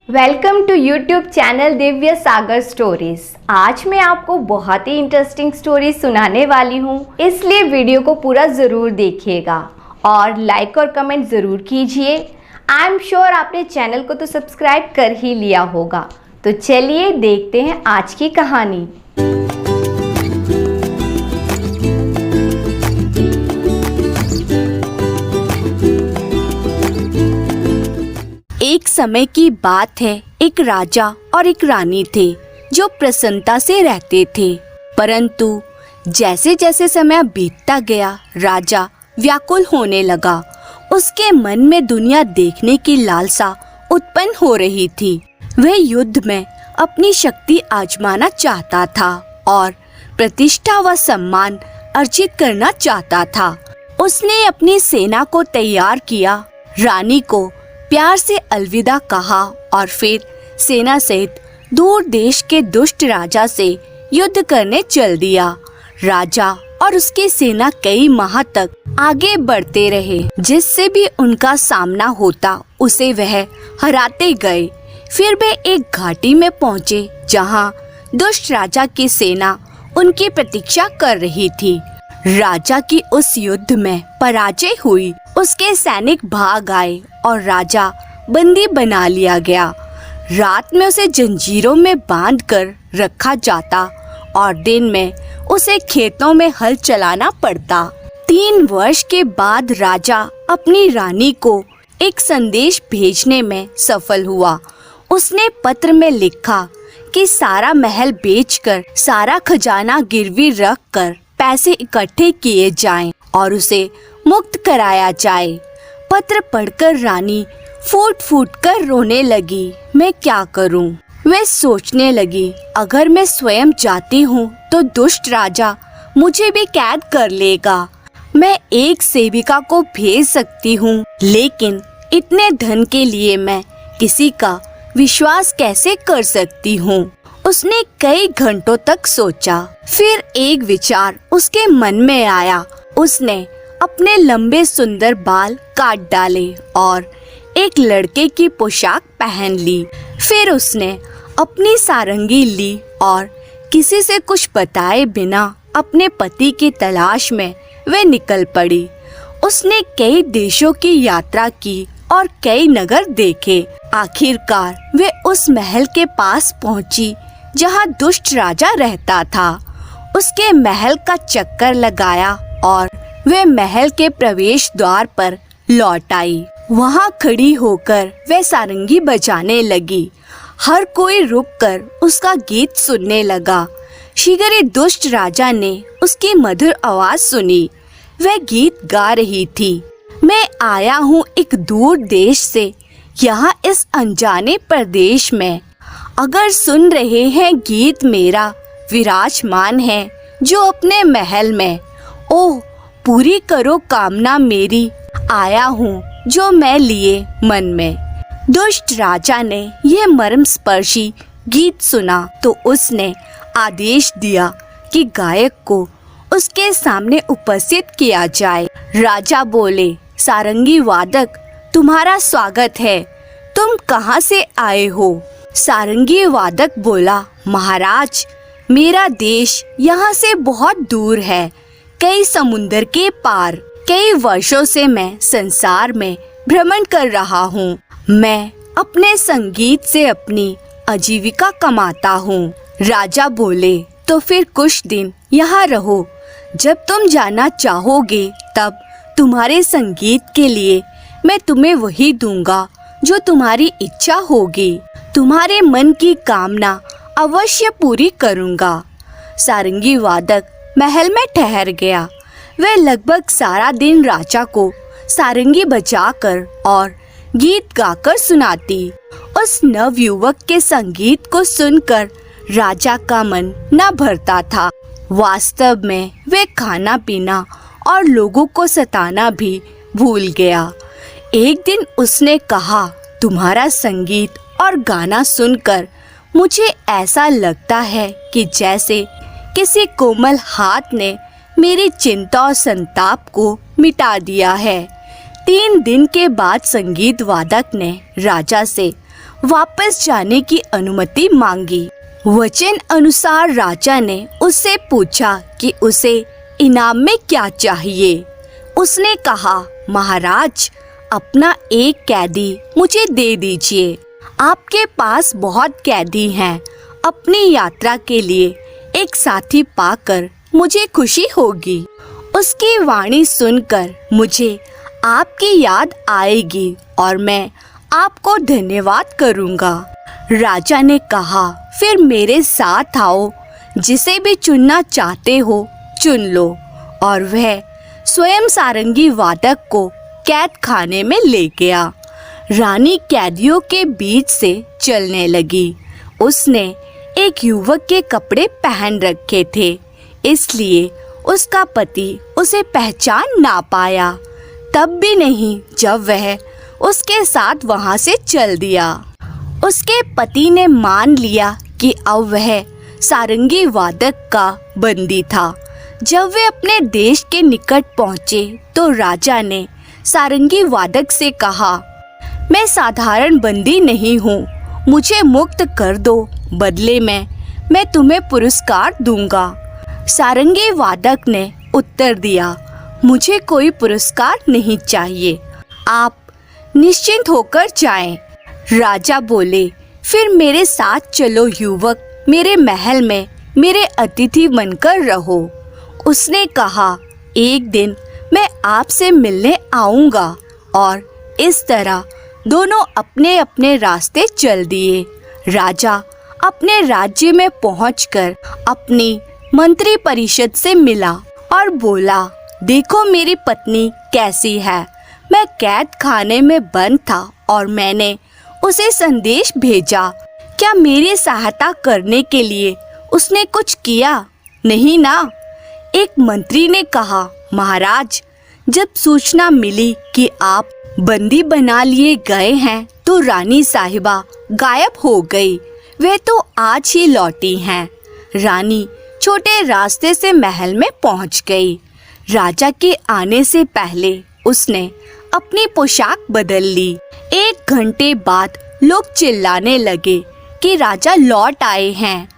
Welcome to YouTube channel Divya Sagar stories. आज मैं आपको बहुत ही इंटरेस्टिंग स्टोरी सुनाने वाली हूँ, इसलिए वीडियो को पूरा ज़रूर देखिएगा और लाइक और कमेंट ज़रूर कीजिए। आई एम श्योर आपने चैनल को तो सब्सक्राइब कर ही लिया होगा। तो चलिए देखते हैं आज की कहानी। एक समय की बात है, एक राजा और एक रानी थे जो प्रसन्नता से रहते थे। परंतु जैसे जैसे समय बीतता गया, राजा व्याकुल होने लगा। उसके मन में दुनिया देखने की लालसा उत्पन्न हो रही थी। वह युद्ध में अपनी शक्ति आजमाना चाहता था और प्रतिष्ठा व सम्मान अर्जित करना चाहता था। उसने अपनी सेना को तैयार किया, रानी को प्यार से अलविदा कहा और फिर सेना सहित दूर देश के दुष्ट राजा से युद्ध करने चल दिया। राजा और उसकी सेना कई माह तक आगे बढ़ते रहे। जिससे भी उनका सामना होता उसे वह हराते गए। फिर वे एक घाटी में पहुँचे जहाँ दुष्ट राजा की सेना उनकी प्रतीक्षा कर रही थी। राजा की उस युद्ध में पराजय हुई। उसके सैनिक भाग आए और राजा बंदी बना लिया गया। रात में उसे जंजीरों में बांधकर रखा जाता और दिन में उसे खेतों में हल चलाना पड़ता। 3 वर्ष के बाद राजा अपनी रानी को एक संदेश भेजने में सफल हुआ। उसने पत्र में लिखा कि सारा महल बेचकर, सारा खजाना गिरवी रखकर पैसे इकट्ठे किए जाएं और उसे मुक्त कराया जाए। पत्र पढ़कर रानी फूट फूट कर रोने लगी। मैं क्या करूं? वह सोचने लगी, अगर मैं स्वयं जाती हूं तो दुष्ट राजा मुझे भी कैद कर लेगा। मैं एक सेविका को भेज सकती हूं, लेकिन इतने धन के लिए मैं किसी का विश्वास कैसे कर सकती हूं? उसने कई घंटों तक सोचा। फिर एक विचार उसके मन में आया। उसने अपने लंबे सुंदर बाल काट डाले और एक लड़के की पोशाक पहन ली। फिर उसने अपनी सारंगी ली और किसी से कुछ बताए बिना अपने पति की तलाश में वे निकल पड़ी। उसने कई देशों की यात्रा की और कई नगर देखे। आखिरकार वे उस महल के पास पहुंची जहां दुष्ट राजा रहता था। उसके महल का चक्कर लगाया और वे महल के प्रवेश द्वार पर लौट आई। वहां खड़ी होकर वे सारंगी बजाने लगी। हर कोई रुककर उसका गीत सुनने लगा। शीघ्र ही दुष्ट राजा ने उसकी मधुर आवाज सुनी। वह गीत गा रही थी, मैं आया हूँ एक दूर देश से, यहाँ इस अनजाने प्रदेश में। अगर सुन रहे हैं गीत मेरा, विराजमान है जो अपने महल में। ओह पूरी करो कामना मेरी, आया हूँ जो मैं लिए मन में। दुष्ट राजा ने यह मर्म स्पर्शी गीत सुना तो उसने आदेश दिया कि गायक को उसके सामने उपस्थित किया जाए। राजा बोले, सारंगी वादक तुम्हारा स्वागत है, तुम कहाँ से आए हो? सारंगी वादक बोला, महाराज मेरा देश यहाँ से बहुत दूर है, कई समुंदर के पार। कई वर्षों से मैं संसार में भ्रमण कर रहा हूँ। मैं अपने संगीत से अपनी आजीविका कमाता हूँ। राजा बोले, तो फिर कुछ दिन यहाँ रहो। जब तुम जाना चाहोगे तब तुम्हारे संगीत के लिए मैं तुम्हें वही दूंगा जो तुम्हारी इच्छा होगी। तुम्हारे मन की कामना अवश्य पूरी करूंगा। सारंगी वादक महल में ठहर गया। वह लगभग सारा दिन राजा को सारंगी बजाकर और गीत गाकर सुनाती। उस नवयुवक के संगीत को सुनकर राजा का मन न भरता था। वास्तव में वह खाना पीना और लोगों को सताना भी भूल गया। एक दिन उसने कहा, तुम्हारा संगीत और गाना सुनकर मुझे ऐसा लगता है कि जैसे किसी कोमल हाथ ने मेरी चिंता और संताप को मिटा दिया है। 3 दिन के बाद संगीत वादक ने राजा से वापस जाने की अनुमति मांगी। वचन अनुसार राजा ने उससे पूछा कि उसे इनाम में क्या चाहिए। उसने कहा, महाराज, अपना एक कैदी मुझे दे दीजिए। आपके पास बहुत कैदी हैं। अपनी यात्रा के लिए एक साथी पाकर मुझे खुशी होगी। उसकी वाणी सुनकर मुझे आपकी याद आएगी और मैं आपको धन्यवाद करूँगा। राजा ने कहा, फिर मेरे साथ आओ, जिसे भी चुनना चाहते हो चुन लो। और वह स्वयं सारंगी वादक को कैद खाने में ले गया। रानी कैदियों के बीच से चलने लगी। उसने एक युवक के कपड़े पहन रखे थे, इसलिए उसका पति उसे पहचान ना पाया, तब भी नहीं जब वह उसके साथ वहां से चल दिया। उसके पति ने मान लिया कि अब वह सारंगी वादक का बंदी था। जब वे अपने देश के निकट पहुंचे तो राजा ने सारंगी वादक से कहा, मैं साधारण बंदी नहीं हूँ, मुझे मुक्त कर दो, बदले में मैं तुम्हें पुरस्कार दूंगा। सारंगी वादक ने उत्तर दिया, मुझे कोई पुरस्कार नहीं चाहिए, आप निश्चिंत होकर जाएं। राजा बोले, फिर मेरे साथ चलो युवक, मेरे महल में मेरे अतिथि बनकर रहो। उसने कहा, एक दिन मैं आपसे मिलने आऊंगा। और इस तरह दोनों अपने अपने रास्ते चल दिए। राजा अपने राज्य में पहुंचकर अपनी मंत्री परिषद से मिला और बोला, देखो मेरी पत्नी कैसी है। मैं कैद खाने में बंद था और मैंने उसे संदेश भेजा। क्या मेरी सहायता करने के लिए उसने कुछ किया? नहीं ना। एक मंत्री ने कहा, महाराज, जब सूचना मिली कि आप बंदी बना लिए गए हैं तो रानी साहिबा गायब हो गई। वे तो आज ही लौटी हैं। रानी छोटे रास्ते से महल में पहुंच गई। राजा के आने से पहले उसने अपनी पोशाक बदल ली। 1 घंटे बाद लोग चिल्लाने लगे कि राजा लौट आए हैं।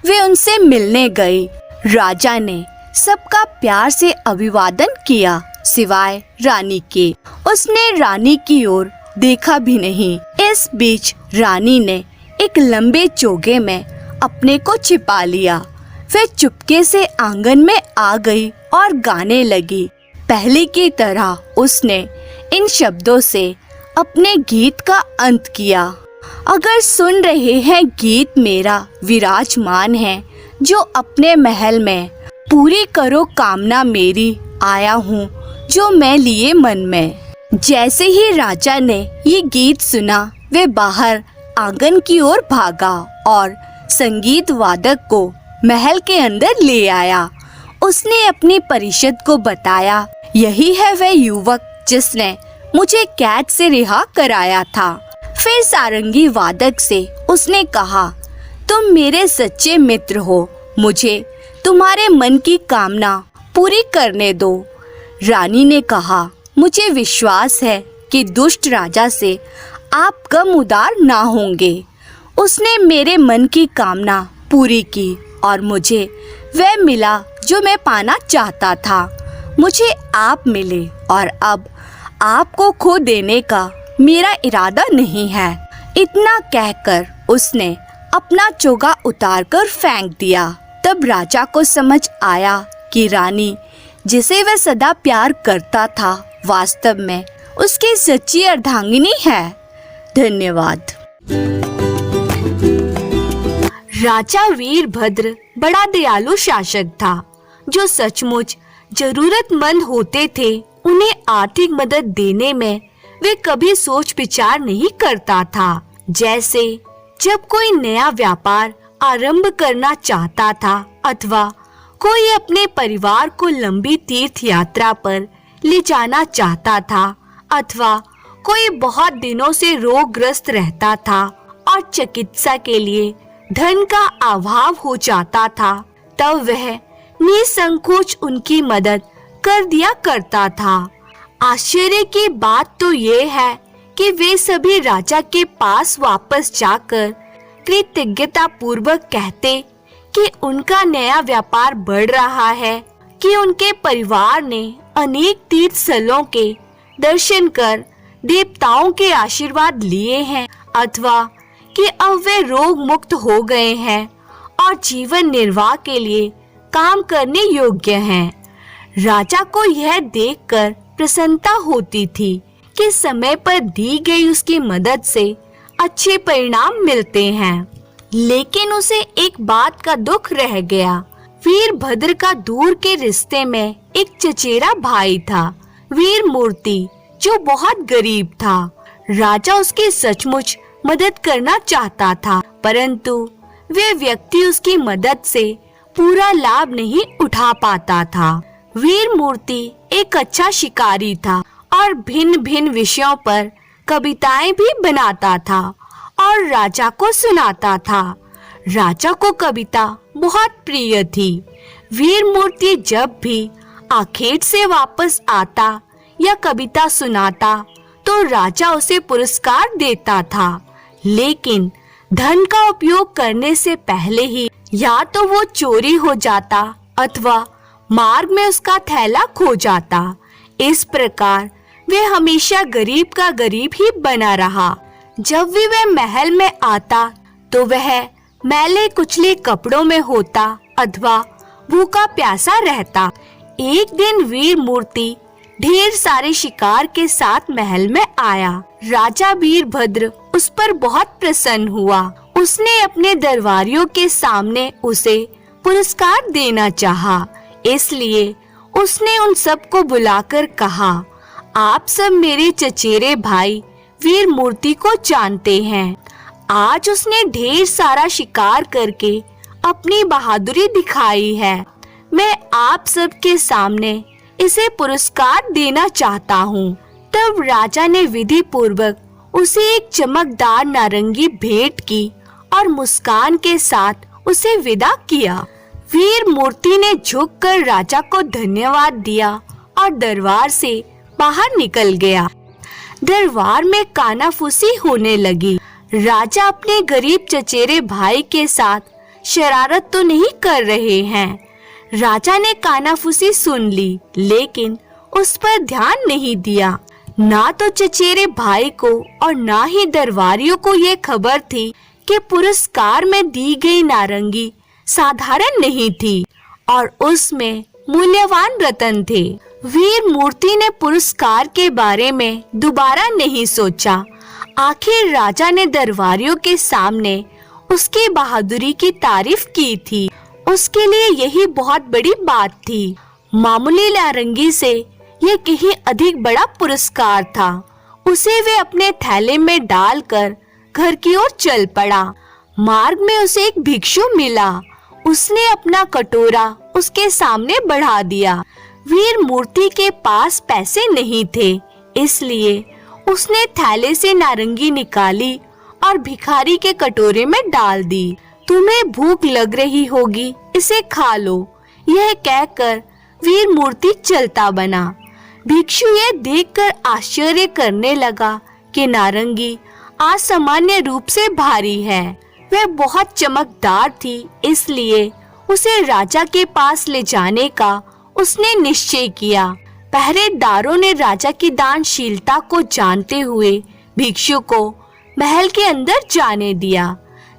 वे उनसे मिलने गए। राजा ने सबका प्यार से अभिवादन किया, सिवाय रानी के। उसने रानी की ओर देखा भी नहीं। इस बीच रानी ने एक लंबे चोगे में अपने को छिपा लिया। वे चुपके से आंगन में आ गई और गाने लगी। पहले की तरह उसने इन शब्दों से अपने गीत का अंत किया। अगर सुन रहे हैं गीत मेरा विराजमान है, जो अपने महल में पूरी करो कामना मेरी, आया हूँ जो मैं लिए मन में। जैसे ही राजा ने ये गीत सुना, वे बाहर आंगन की ओर भागा और संगीत वादक को महल के अंदर ले आया। उसने अपनी परिषद को बताया, यही है वह युवक जिसने मुझे कैद से रिहा कराया था। फिर सारंगी वादक से उसने कहा, तुम मेरे सच्चे मित्र हो, मुझे तुम्हारे मन की कामना पूरी करने दो। रानी ने कहा, मुझे विश्वास है कि दुष्ट राजा से आप कम उदार ना होंगे। उसने मेरे मन की कामना पूरी की और मुझे वह मिला जो मैं पाना चाहता था। मुझे आप मिले और अब आपको खो देने का मेरा इरादा नहीं है। इतना कहकर उसने अपना चोगा उतारकर फेंक दिया। तब राजा को समझ आया कि रानी जिसे वह सदा प्यार करता था, वास्तव में उसकी सच्ची अर्धांगिनी है। धन्यवाद। राजा वीरभद्र बड़ा दयालु शासक था, जो सचमुच जरूरतमंद होते थे उन्हें आर्थिक मदद देने में वे कभी सोच विचार नहीं करता था। जैसे जब कोई नया व्यापार आरंभ करना चाहता था अथवा कोई अपने परिवार को लंबी तीर्थ यात्रा पर ले जाना चाहता था अथवा कोई बहुत दिनों से रोगग्रस्त रहता था और चिकित्सा के लिए धन का अभाव हो जाता था, तब वह निसंकोच उनकी मदद कर दिया करता था। आश्चर्य की बात तो ये है कि वे सभी राजा के पास वापस जाकर कृतज्ञता पूर्वक कहते कि उनका नया व्यापार बढ़ रहा है, कि उनके परिवार ने अनेक तीर्थ स्थलों के दर्शन कर देवताओं के आशीर्वाद लिए हैं, अथवा कि अब वे रोग मुक्त हो गए हैं और जीवन निर्वाह के लिए काम करने योग्य हैं। राजा को यह देखकर प्रसन्नता होती थी कि समय पर दी गई उसकी मदद से अच्छे परिणाम मिलते हैं। लेकिन उसे एक बात का दुख रह गया। वीरभद्र का दूर के रिश्ते में एक चचेरा भाई था, वीरमूर्ति, जो बहुत गरीब था। राजा उसकी सचमुच मदद करना चाहता था, परंतु वे व्यक्ति उसकी मदद से पूरा लाभ नहीं उठा पाता था। वीरमूर्ति एक अच्छा शिकारी था और भिन्न भिन्न विषयों पर कविताएं भी बनाता था और राजा को सुनाता था। राजा को कविता बहुत प्रिय थी। वीरमूर्ति जब भी आखेट से वापस आता या कविता सुनाता तो राजा उसे पुरस्कार देता था, लेकिन धन का उपयोग करने से पहले ही या तो वो चोरी हो जाता अथवा मार्ग में उसका थैला खो जाता। इस प्रकार वे हमेशा गरीब का गरीब ही बना रहा। जब भी वह महल में आता तो वह मैले कुचले कपड़ों में होता अथवा भूखा प्यासा रहता। एक दिन वीरमूर्ति ढेर सारे शिकार के साथ महल में आया। राजा वीरभद्र उस पर बहुत प्रसन्न हुआ। उसने अपने दरबारियों के सामने उसे पुरस्कार देना चाहा, इसलिए उसने उन सबको बुलाकर कहा, आप सब मेरे चचेरे भाई वीरमूर्ति को जानते हैं। आज उसने ढेर सारा शिकार करके अपनी बहादुरी दिखाई है। मैं आप सब के सामने इसे पुरस्कार देना चाहता हूँ। तब राजा ने विधि पूर्वक उसे एक चमकदार नारंगी भेंट की और मुस्कान के साथ उसे विदा किया। वीरमूर्ति ने झुककर राजा को धन्यवाद दिया और दरबार से बाहर निकल गया। दरबार में कानाफूसी होने लगी। राजा अपने गरीब चचेरे भाई के साथ शरारत तो नहीं कर रहे हैं। राजा ने कानाफूसी सुन ली, लेकिन उस पर ध्यान नहीं दिया। ना तो चचेरे भाई को और ना ही दरबारियों को ये खबर थी कि पुरस्कार में दी गई नारंगी साधारण नहीं थी और उसमें मूल्यवान रत्न थे। वीरमूर्ति ने पुरस्कार के बारे में दोबारा नहीं सोचा। आखिर राजा ने दरबारियों के सामने उसकी बहादुरी की तारीफ की थी। उसके लिए यही बहुत बड़ी बात थी। मामूली नारंगी से यह कहीं अधिक बड़ा पुरस्कार था। उसे वे अपने थैले में डालकर घर की ओर चल पड़ा। मार्ग में उसे एक भिक्षु मिला। उसने अपना कटोरा उसके सामने बढ़ा दिया। वीरमूर्ति के पास पैसे नहीं थे, इसलिए उसने थैले से नारंगी निकाली और भिखारी के कटोरे में डाल दी। तुम्हें भूख लग रही होगी, इसे खा लो, यह कहकर वीरमूर्ति चलता बना। भिक्षु यह देखकर आश्चर्य करने लगा कि नारंगी असामान्य रूप से भारी है। वह बहुत चमकदार थी, इसलिए उसे राजा के पास ले जाने का उसने निश्चय किया। पहरेदारों ने राजा की दानशीलता को जानते हुए भिक्षु को महल के अंदर जाने दिया।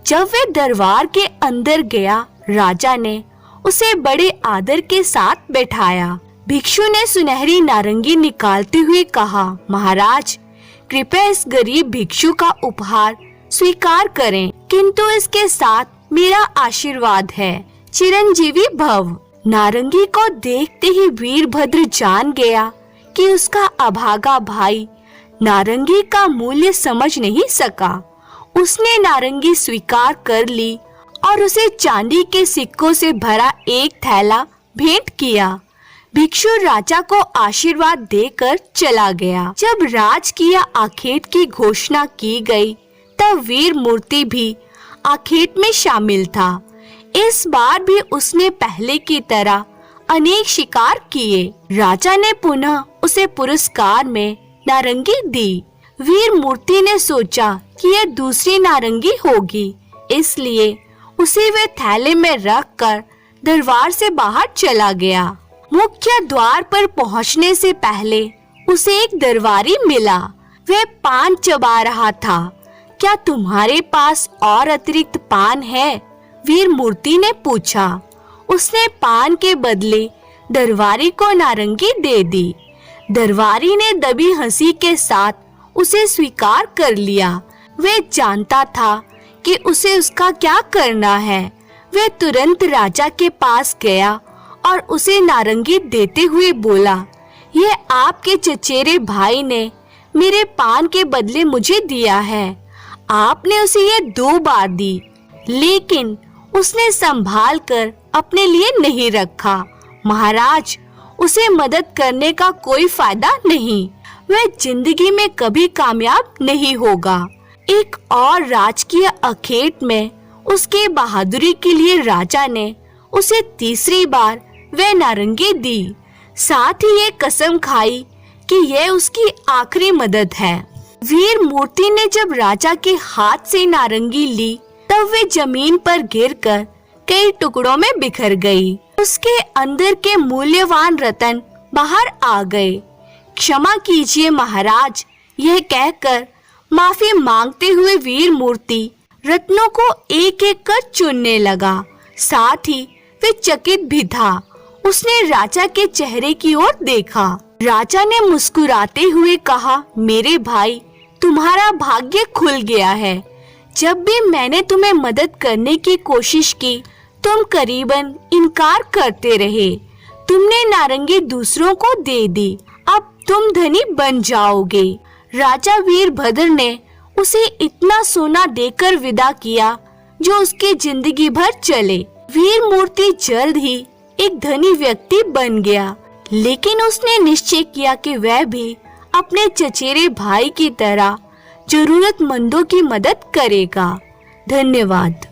जब वे दरबार के अंदर गया, राजा ने उसे बड़े आदर के साथ बैठाया। भिक्षु ने सुनहरी नारंगी निकालते हुए कहा, महाराज, कृपया इस गरीब भिक्षु का उपहार स्वीकार करें, किंतु इसके साथ मेरा आशीर्वाद है, चिरंजीवी भव। नारंगी को देखते ही वीरभद्र जान गया कि उसका अभागा भाई नारंगी का मूल्य समझ नहीं सका। उसने नारंगी स्वीकार कर ली और उसे चांदी के सिक्कों से भरा एक थैला भेंट किया। भिक्षु राजा को आशीर्वाद देकर चला गया। जब राजकीय आखेट की घोषणा की गई, तब वीरमूर्ति भी आखेट में शामिल था। इस बार भी उसने पहले की तरह अनेक शिकार किए। राजा ने पुनः उसे पुरस्कार में नारंगी दी। वीर मूर्ति ने सोचा कि यह दूसरी नारंगी होगी, इसलिए उसे वे थैले में रखकर दरबार से बाहर चला गया। मुख्य द्वार पर पहुंचने से पहले उसे एक दरबारी मिला। वह पान चबा रहा था। क्या तुम्हारे पास और अतिरिक्त पान है? वीर मूर्ति ने पूछा। उसने पान के बदले दरबारी को नारंगी दे दी। दरबारी ने दबी हंसी के साथ उसे स्वीकार कर लिया। वह जानता था कि उसे उसका क्या करना है। वह तुरंत राजा के पास गया और उसे नारंगी देते हुए बोला, यह आपके चचेरे भाई ने मेरे पान के बदले मुझे दिया है। आपने उसे ये 2 बार दी, लेकिन उसने संभाल कर अपने लिए नहीं रखा। महाराज, उसे मदद करने का कोई फायदा नहीं। वह जिंदगी में कभी कामयाब नहीं होगा। एक और राजकीय अखेट में उसके बहादुरी के लिए राजा ने उसे तीसरी बार वह नारंगी दी। साथ ही ये कसम खाई कि यह उसकी आखिरी मदद है। वीर मूर्ति ने जब राजा के हाथ से नारंगी ली, तब वे जमीन पर गिरकर कई टुकड़ों में बिखर गई। उसके अंदर के मूल्यवान रत्न बाहर आ गए। क्षमा कीजिए महाराज, यह कहकर माफी मांगते हुए वीर मूर्ति रत्नों को एक एक कर चुनने लगा। साथ ही वे चकित भी था। उसने राजा के चेहरे की ओर देखा। राजा ने मुस्कुराते हुए कहा, मेरे भाई, तुम्हारा भाग्य खुल गया है। जब भी मैंने तुम्हें मदद करने की कोशिश की, तुम करीबन इनकार करते रहे। तुमने नारंगी दूसरों को दे दी। अब तुम धनी बन जाओगे। राजा वीरभद्र ने उसे इतना सोना देकर विदा किया जो उसकी जिंदगी भर चले। वीर मूर्ति जल्द ही एक धनी व्यक्ति बन गया, लेकिन उसने निश्चय किया कि वह भी अपने चचेरे भाई की तरह जरूरतमंदों की मदद करेगा। धन्यवाद।